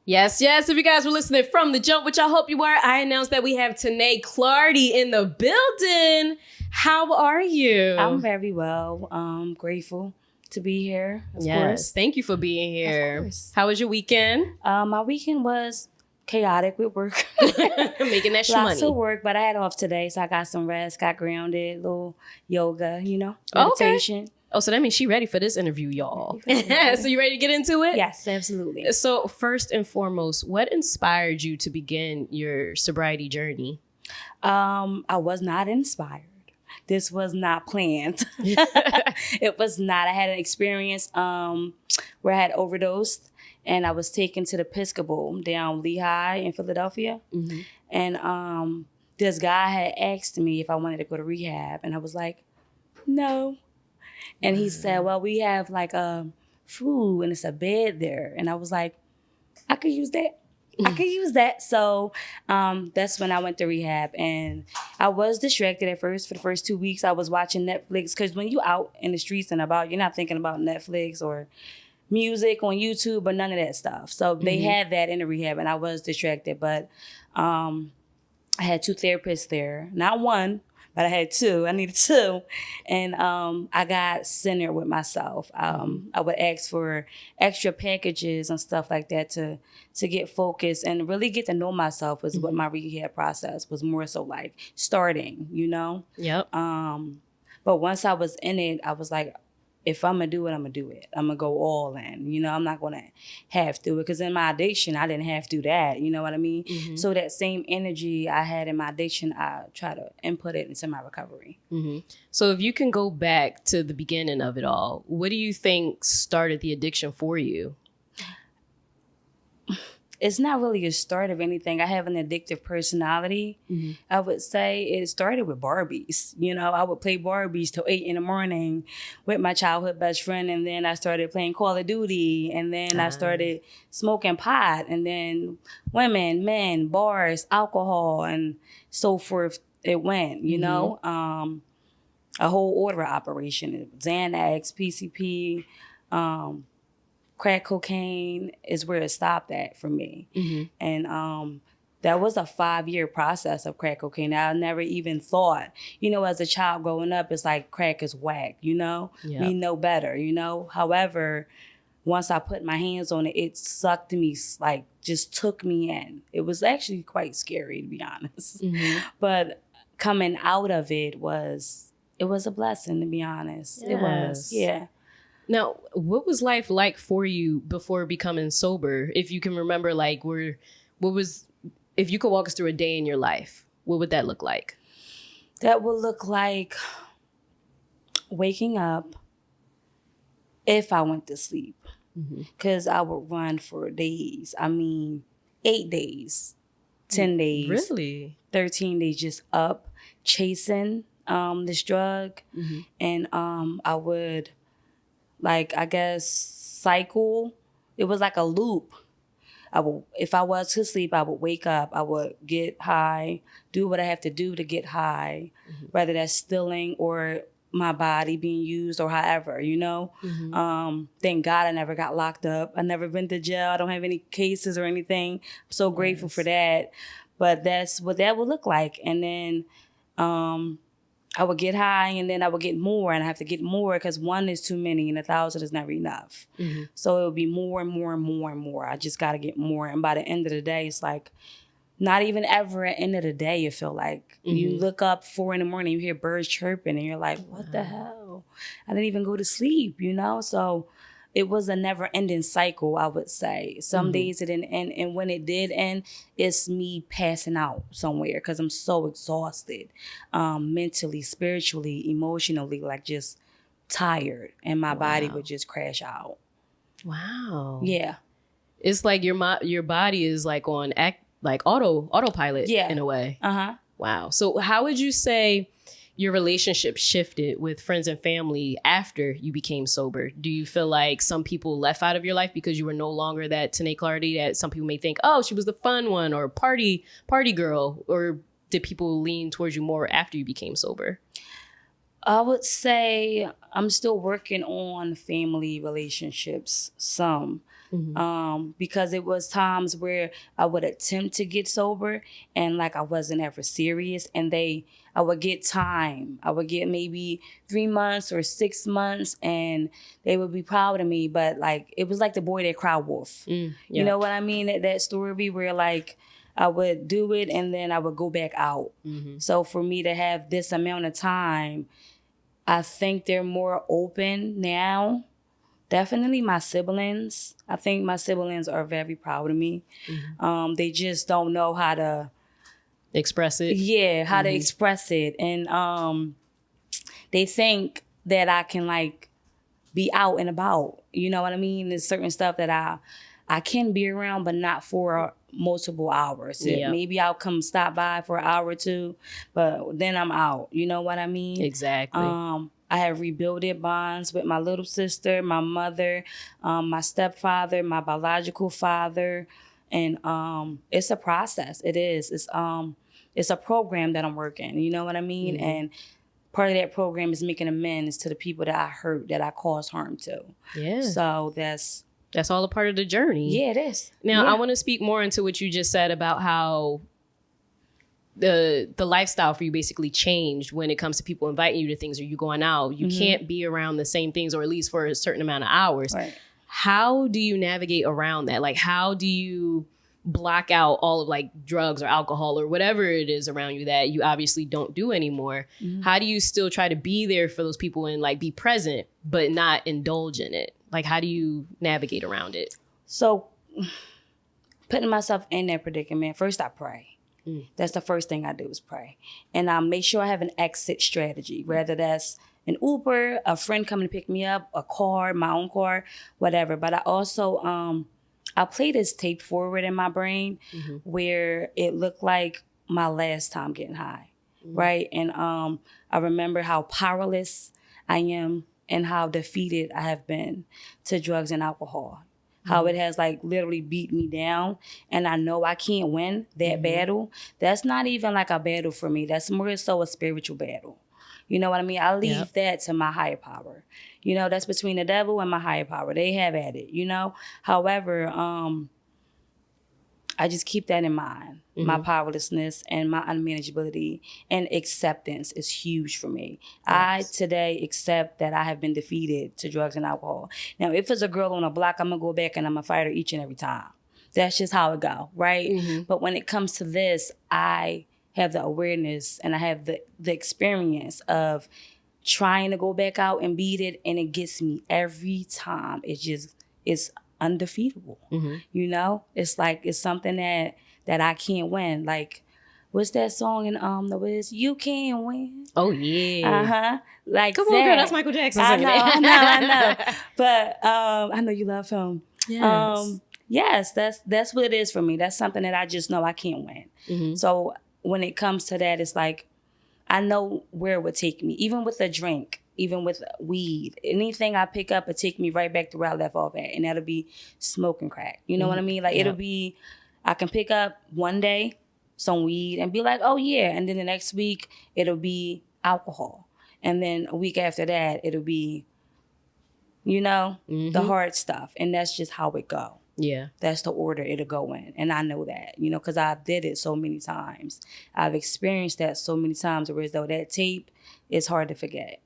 Yes, yes. If you guys were listening from the jump, which I hope you were, I announced that we have Tane'e Clardy in the building. How are you? I'm very well. Grateful to be here. Of course. Thank you for being here. Of course. How was your weekend? My weekend was chaotic with work. Making that Lots money. of work, but I had off today, so I got some rest, got grounded, little yoga, Okay. meditation. Oh, so that means she ready for this interview, y'all. So you ready to get into it? Yes, absolutely. So first and foremost, what inspired you to begin your sobriety journey? I was not inspired. This was not planned. It was not. I had an experience where I had overdosed, and I was taken to the Episcopal down Lehigh in Philadelphia. Mm-hmm. And this guy had asked me if I wanted to go to rehab, and I was like, no. And he said, well, we have like food and it's a bed there. And I was like, I could use that. I could use that. So that's when I went to rehab. And I was distracted at first. For the first 2 weeks, I was watching Netflix. Because when you out in the streets and about, you're not thinking about Netflix or music on YouTube or none of that stuff. So they had that in the rehab, and I was distracted. But I had 2 therapists there. Not one, but I had 2. I needed 2. And I got centered with myself. I would ask for extra packages and stuff like that to get focused and really get to know myself was what my rehab process was more so like starting, Yep. But once I was in it, I was like, if I'm going to do it, I'm going to do it. I'm going to go all in. I'm not going to have to. Because in my addiction, I didn't have to do that. You know what I mean? Mm-hmm. So that same energy I had in my addiction, I try to input it into my recovery. Mm-hmm. So if you can go back to the beginning of it all, what do you think started the addiction for you? It's not really a start of anything. I have an addictive personality. Mm-hmm. I would say it started with Barbies. I would play Barbies till 8 a.m. with my childhood best friend. And then I started playing Call of Duty. And then I started smoking pot. And then women, men, bars, alcohol, and so forth. It went, a whole order of operation. Xanax, PCP, crack cocaine is where it stopped at for me. Mm-hmm. And that was a 5-year process of crack cocaine. I never even thought, as a child growing up, it's like crack is whack, We know better, However, once I put my hands on it, it sucked me, like just took me in. It was actually quite scary, to be honest. Mm-hmm. But coming out of it was a blessing, to be honest. Yes. It was, yeah. Now, what was life like for you before becoming sober? If you can remember, if you could walk us through a day in your life, what would that look like? That would look like waking up if I went to sleep. Because I would run for days. 8 days, 10 days. Really? 13 days just up chasing this drug. Mm-hmm. And I would... cycle. It was like a loop. If I was to sleep, I would wake up, I would get high, do what I have to do to get high, whether that's stealing or my body being used or however, Mm-hmm. Thank God I never got locked up. I never been to jail. I don't have any cases or anything. I'm so grateful for that. But that's what that would look like. And then I would get high, and then I would get more, and I have to get more because 1 is too many and 1,000 is never enough. Mm-hmm. So it would be more and more and more and more. I just got to get more. And by the end of the day, it's like not even ever at the end of the day, you feel like. Mm-hmm. You look up 4 a.m, you hear birds chirping, and you're like, what the hell? I didn't even go to sleep, So it was a never-ending cycle, I would say. Some days it didn't end, and when it did end, it's me passing out somewhere because I'm so exhausted, mentally, spiritually, emotionally, like just tired, and my body would just crash out. Wow. Yeah. It's like your body is like on autopilot in a way. Uh-huh. Wow. So how would you say your relationship shifted with friends and family after you became sober? Do you feel like some people left out of your life because you were no longer that Tane'e Clardy that some people may think, oh, she was the fun one or party girl? Or did people lean towards you more after you became sober? I would say I'm still working on family relationships some. Because it was times where I would attempt to get sober and like I wasn't ever serious, and I would get time. I would get maybe 3 months or 6 months, and they would be proud of me. But like it was like the boy that cried wolf. You know what I mean? That story where like I would do it and then I would go back out. So for me to have this amount of time, I think they're more open now. Definitely my siblings. I think my siblings are very proud of me. They just don't know how to express it. Yeah, how to express it. And they think that I can like be out and about. You know what I mean? There's certain stuff that I can be around, but not for multiple hours. Maybe I'll come stop by for an hour or two, but then I'm out. You know what I mean? Exactly. I have rebuilded bonds with my little sister, my mother, my stepfather, my biological father, and it's a process. It is. It's a program that I'm working. You know what I mean? And part of that program is making amends to the people that I hurt, that I caused harm to. Yeah. So that's all a part of the journey. Yeah, it is. Now, I want to speak more into what you just said about how the lifestyle for you basically changed when it comes to people inviting you to things or you going out. You can't be around the same things, or at least for a certain amount of hours. Right. How do you navigate around that? Like, how do you block out all of like drugs or alcohol or whatever it is around you that you obviously don't do anymore? How do you still try to be there for those people and like be present, but not indulge in it? Like, how do you navigate around it? So putting myself in that predicament, first I pray. That's the first thing I do is pray. And I make sure I have an exit strategy, whether that's an Uber, a friend coming to pick me up, a car, my own car, whatever. But I also, I play this tape forward in my brain where it looked like my last time getting high, right? And I remember how powerless I am and how defeated I have been to drugs and alcohol. How it has like literally beat me down, and I know I can't win that battle. That's not even like a battle for me. That's more so a spiritual battle. You know what I mean? I leave that to my higher power. You know, that's between the devil and my higher power. They have at it, you know? However, I just keep that in mind. My powerlessness and my unmanageability and acceptance is huge for me. Yes. I today accept that I have been defeated to drugs and alcohol. Now, if it's a girl on a block, I'm gonna go back and I'm gonna fight her each and every time. That's just how it go, right? But when it comes to this, I have the awareness and I have the experience of trying to go back out and beat it, and it gets me every time. It's undefeatable. You know, it's like it's something that I can't win. Like, what's that song in the Wiz? You can't win. Oh yeah. Like, come on, girl, that's Michael Jackson. I know. But I know you love him. Yes. Yes, that's what it is for me. That's something that I just know I can't win. So when it comes to that, it's like I know where it would take me, even with a drink. Even with weed, anything I pick up, it take me right back to where I left off at, and that'll be smoking crack. You know what I mean? Like it'll be, I can pick up one day some weed and be like, oh yeah, and then the next week it'll be alcohol, and then a week after that it'll be, you know, the hard stuff, and that's just how it go. Yeah, that's the order it'll go in, and I know that, you know, because I did it so many times. I've experienced that so many times, whereas though that tape is hard to forget.